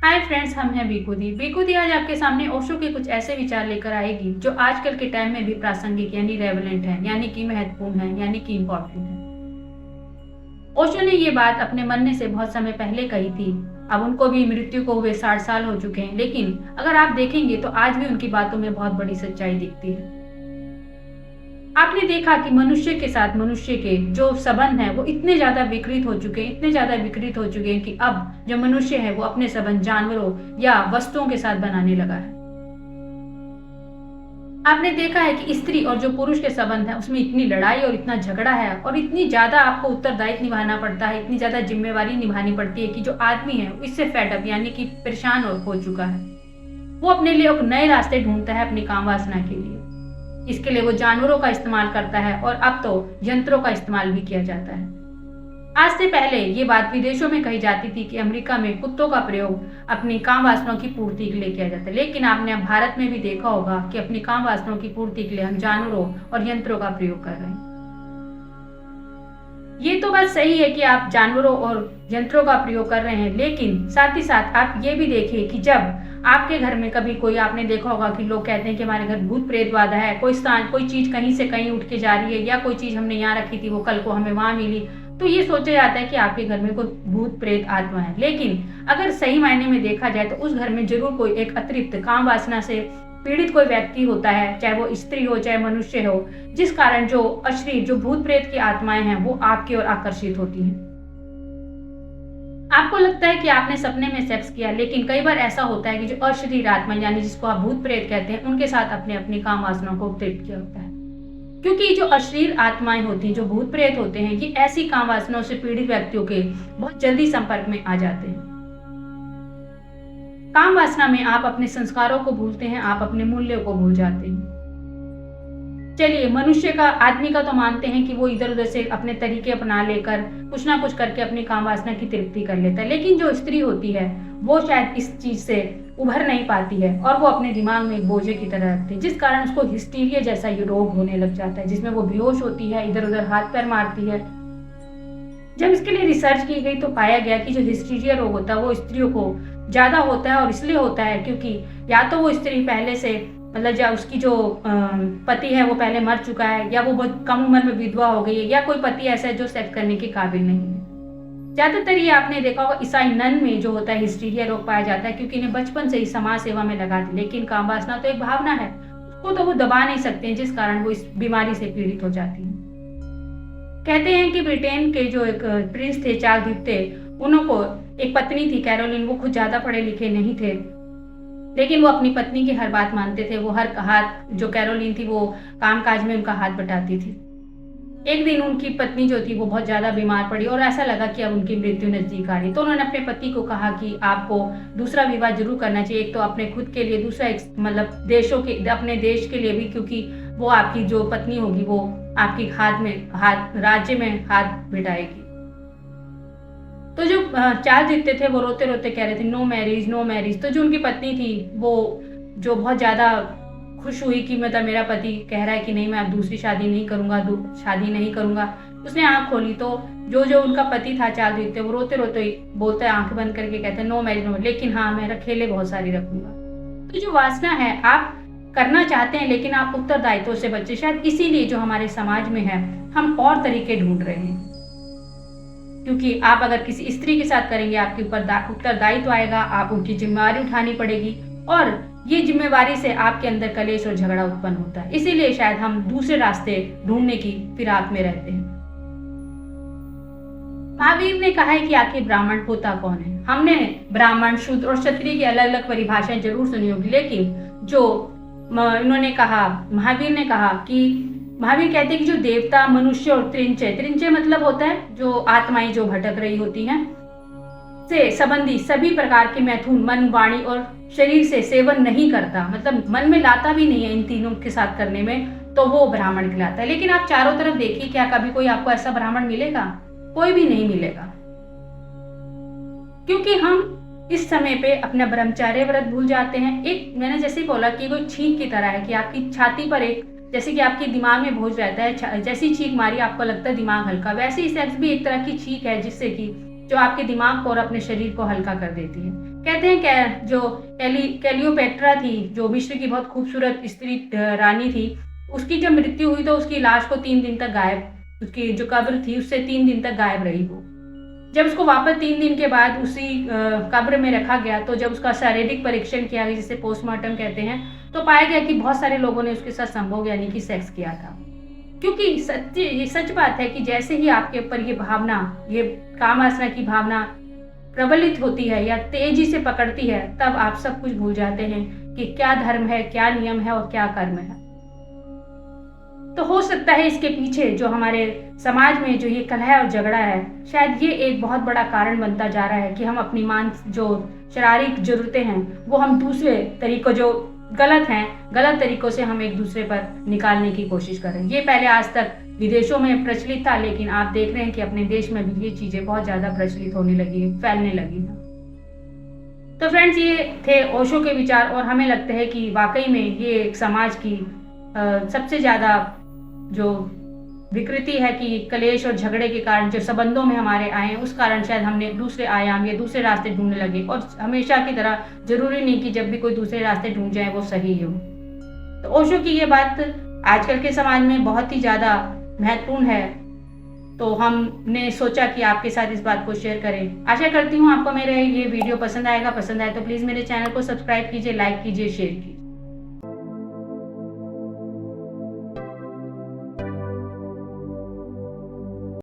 Hi friends, हम हैं बीकूदी। बीकूदी आज आपके सामने ओशो के कुछ ऐसे विचार लेकर आएगी जो आजकल के टाइम में भी प्रासंगिक यानी रेलेवेंट है, यानी कि महत्वपूर्ण है, यानी कि इम्पोर्टेंट है। ओशो ने ये बात अपने मरने से बहुत समय पहले कही थी। अब उनको भी मृत्यु को हुए 60 साल हो चुके हैं, लेकिन अगर आप देखेंगे तो आज भी उनकी बातों में बहुत बड़ी सच्चाई दिखती है। आपने देखा कि मनुष्य के साथ मनुष्य के जो संबंध हैं वो इतने ज्यादा विकृत हो चुके हैं, इतने ज्यादा विकृत हो चुके हैं कि अब जो मनुष्य है वो अपने संबंध जानवरों या वस्तुओं के साथ बनाने लगा है। आपने देखा है कि स्त्री और जो पुरुष के संबंध है उसमें इतनी लड़ाई और इतना झगड़ा है और इतनी ज्यादा आपको उत्तरदायित्व निभाना पड़ता है, इतनी ज्यादा जिम्मेवारी निभानी पड़ती है कि जो आदमी है वो इससे फेड अप यानी कि परेशान और हो चुका है। वो अपने लिए एक नए रास्ते ढूंढता है अपनी काम वासना के लिए। इसके लिए वो जानवरों का इस्तेमाल करता है और अब तो यंत्रों का इस्तेमाल भी किया जाता है। आज से पहले ये बात विदेशों में कही जाती थी कि अमेरिका में कुत्तों का प्रयोग अपनी काम वासनाओं की पूर्ति के लिए किया जाता है, लेकिन आपने अब भारत में भी देखा होगा कि अपनी काम वासनाओं की पूर्ति के लिए हम जानवरों और यंत्रों का प्रयोग कर रहे हैं। ये तो बात सही है कि आप जानवरों और यंत्रों का प्रयोग कर रहे हैं, लेकिन साथ ही साथ आप ये भी देखिए कि जब आपके घर में कभी कोई, आपने देखा होगा कि लोग कहते हैं कि हमारे घर भूत प्रेत बाधा है, कोई चीज कहीं से कहीं उठ के जा रही है, या कोई चीज हमने यहाँ रखी थी वो कल को हमें वहां मिली, तो ये सोचा जाता है कि आपके घर में कोई भूत प्रेत आत्मा है। लेकिन अगर सही मायने में देखा जाए तो उस घर में जरूर कोई एक अतिरिक्त काम वासना से पीड़ित कोई व्यक्ति होता है, चाहे वो स्त्री हो चाहे मनुष्य हो, जिस कारण जो अशरीर, जो भूत प्रेत की आत्माएं हैं वो आपकी ओर आकर्षित होती हैं। आपको लगता है कि आपने सपने में सेक्स किया, लेकिन कई बार ऐसा होता है कि जो अशरीर आत्मा यानी जिसको आप भूत प्रेत कहते हैं, उनके साथ अपने अपनी काम वासनाओं को तृप्त किया होता है। क्योंकि जो अशरीर आत्माएं होती हैं, जो भूत प्रेत होते हैं, ये ऐसी काम वासनाओं से पीड़ित व्यक्तियों के बहुत जल्दी संपर्क में आ जाते हैं। काम वासना में आप अपने संस्कारों को भूलते हैं, आप अपने मूल्यों को भूल जाते हैं। चलिए, मनुष्य का, आदमी का तो मानते हैं कि वो इधर उधर से अपने तरीके अपना लेकर कुछ ना कुछ करके अपनी काम वासना की तृप्ति कर लेता है, लेकिन जो स्त्री होती है वो शायद इस चीज से उभर नहीं पाती है और वो अपने दिमाग में एक बोझे की तरह रखती है, जिस कारण उसको हिस्टीरिया जैसा ये रोग होने लग जाता है, जिसमें वो बेहोश होती है, इधर उधर हाथ पैर मारती है। जब इसके लिए रिसर्च की गई तो पाया गया कि जो हिस्टीरिया रोग होता है वो स्त्रियों को ज्यादा होता है, और इसलिए होता है क्योंकि या तो वो स्त्री पहले से, मतलब या उसकी जो पति है वो पहले मर चुका है, या वो बहुत कम उम्र में विधवा हो गई है, या कोई पति ऐसा है जो सेक्स करने के काबिल नहीं है। ज्यादातर ये आपने देखा होगा ईसाई नन में जो होता है हिस्टीरिया रोग पाया जाता है, क्योंकि इन्हें बचपन से ही समाज सेवा में लगा दी, लेकिन काम वासना तो एक भावना है, उसको तो वो दबा नहीं सकते हैं, जिस कारण वो इस बीमारी से पीड़ित हो जाती है। कहते हैं कि ब्रिटेन के जो एक प्रिंस थे, चार्ल्स द्वितीय, उनको एक पत्नी थी कैरोलिन। वो खुद ज्यादा पढ़े लिखे नहीं थे, लेकिन वो अपनी पत्नी की हर बात मानते थे। वो हर हाथ, जो कैरोलिन थी वो कामकाज में उनका हाथ बटाती थी। एक दिन उनकी पत्नी जो थी वो बहुत ज्यादा बीमार पड़ी और ऐसा लगा कि अब उनकी मृत्यु नजदीक आ रही, तो उन्होंने अपने पति को कहा कि आपको दूसरा विवाह जरूर करना चाहिए, एक तो अपने खुद के लिए, दूसरा एक मतलब देशों के, अपने देश के लिए भी, क्योंकि वो आपकी जो पत्नी होगी वो आपकी राज्य में हाथ बिठाएगी। तो जो चार्ल्स द्वितीय थे वो रोते रोते कह रहे थे नो मैरिज, नो मैरिज। तो जो उनकी पत्नी थी वो, जो बहुत ज्यादा खुश हुई कि मतलब मेरा पति कह रहा है कि नहीं, मैं अब दूसरी शादी नहीं करूंगा, उसने आंख खोली तो जो जो उनका पति था चार्ल्स द्वितीय, वो रोते रोते बोलते, आंख बंद करके कहते नो मैरिज, नो, लेकिन हाँ मैं रखेले बहुत सारी रखूंगा। तो जो वासना है आप करना चाहते हैं, लेकिन आप उत्तरदायित्व से बचे, शायद इसीलिए जो हमारे समाज में है हम और तरीके ढूंढ रहे हैं। क्योंकि आप अगर किसी स्त्री के साथ करेंगे आपके ऊपर उत्तरदायित्व आएगा, आप उनकी जिम्मेवारी उठानी पड़ेगी, और ये जिम्मेवारी से आपके अंदर कलेश और झगड़ा उत्पन्न होता है। इसीलिए शायद हम दूसरे रास्ते ढूंढने की फिराक में रहते हैं। महावीर ने कहा है कि आखिर ब्राह्मण होता कौन है। हमने ब्राह्मण, शूद्र और क्षत्रिय की अलग अलग परिभाषाएं जरूर सुनी होगी, लेकिन जो इन्होंने कहा, महावीर ने कहा कि, महावीर कहते हैं कि जो देवता, मनुष्य और त्रिंचय मतलब होता है जो आत्माएं जो भटक रही होती हैं, से संबंधी सभी प्रकार के मैथुन, मन, वाणी और शरीर से सेवन नहीं करता, मतलब मन में लाता भी नहीं है इन तीनों के साथ करने में, तो वो ब्राह्मण कहलाता है। लेकिन आप चारों तरफ देखिए, क्या कभी कोई आपको ऐसा ब्राह्मण मिलेगा? कोई भी नहीं मिलेगा, क्योंकि हम इस समय पे अपना ब्रह्मचर्य व्रत भूल जाते हैं। एक, मैंने जैसे बोला कि कोई छींक की तरह है कि आपकी छाती पर एक, जैसे कि आपके दिमाग में बोझ रहता है, जैसी छींक मारी आपको लगता है दिमाग हल्का, वैसे ही सेक्स भी एक तरह की छींक है, जिससे कि जो आपके दिमाग को और अपने शरीर को हल्का कर देती है। कहते हैं क्या, जो क्लियोपेट्रा थी, जो मिस्र की बहुत खूबसूरत स्त्री रानी थी, उसकी जब मृत्यु हुई तो उसकी लाश को 3 दिन तक गायब, उसकी जो कब्र थी उससे 3 दिन तक गायब रही वो। जब उसको वापस 3 दिन के बाद उसी कब्र में रखा गया, तो जब उसका शारीरिक परीक्षण किया गया, जिसे पोस्टमार्टम कहते हैं, तो पाया गया कि बहुत सारे लोगों ने उसके साथ संभोग यानी कि सेक्स किया था। क्योंकि ये सच बात है कि जैसे ही आपके ऊपर ये भावना, ये कामवासना की भावना प्रबलित होती है या तेजी से पकड़ती है, तब आप सब कुछ भूल जाते हैं कि क्या धर्म है, क्या नियम है और क्या कर्म है। तो हो सकता है इसके पीछे जो हमारे समाज में जो ये कलह और झगड़ा है, शायद ये एक बहुत बड़ा कारण बनता जा रहा है कि हम अपनी जो शारीरिक जरूरतें हैं वो हम दूसरे तरीकों, जो गलत हैं, गलत तरीकों से हम एक दूसरे पर निकालने की कोशिश कर रहे हैं। ये पहले आज तक विदेशों में प्रचलित था, लेकिन आप देख रहे हैं कि अपने देश में भी ये चीजें बहुत ज्यादा प्रचलित होने लगी है, फैलने लगी है। तो फ्रेंड्स, ये थे ओशो के विचार और हमें लगता है कि वाकई में ये एक समाज की सबसे ज्यादा जो विकृति है कि कलेश और झगड़े के कारण जो संबंधों में हमारे आए, उस कारण शायद हमने दूसरे आयाम या दूसरे रास्ते ढूंढने लगे। और हमेशा की तरह जरूरी नहीं कि जब भी कोई दूसरे रास्ते ढूंढ जाए वो सही हो। तो ओशो की ये बात आजकल के समाज में बहुत ही ज्यादा महत्वपूर्ण है, तो हमने सोचा कि आपके साथ इस बात को शेयर करें। आशा करती हूँ आपको मेरे ये वीडियो पसंद आएगा। पसंद आए तो प्लीज मेरे चैनल को सब्सक्राइब कीजिए, लाइक कीजिए, शेयर कीजिए।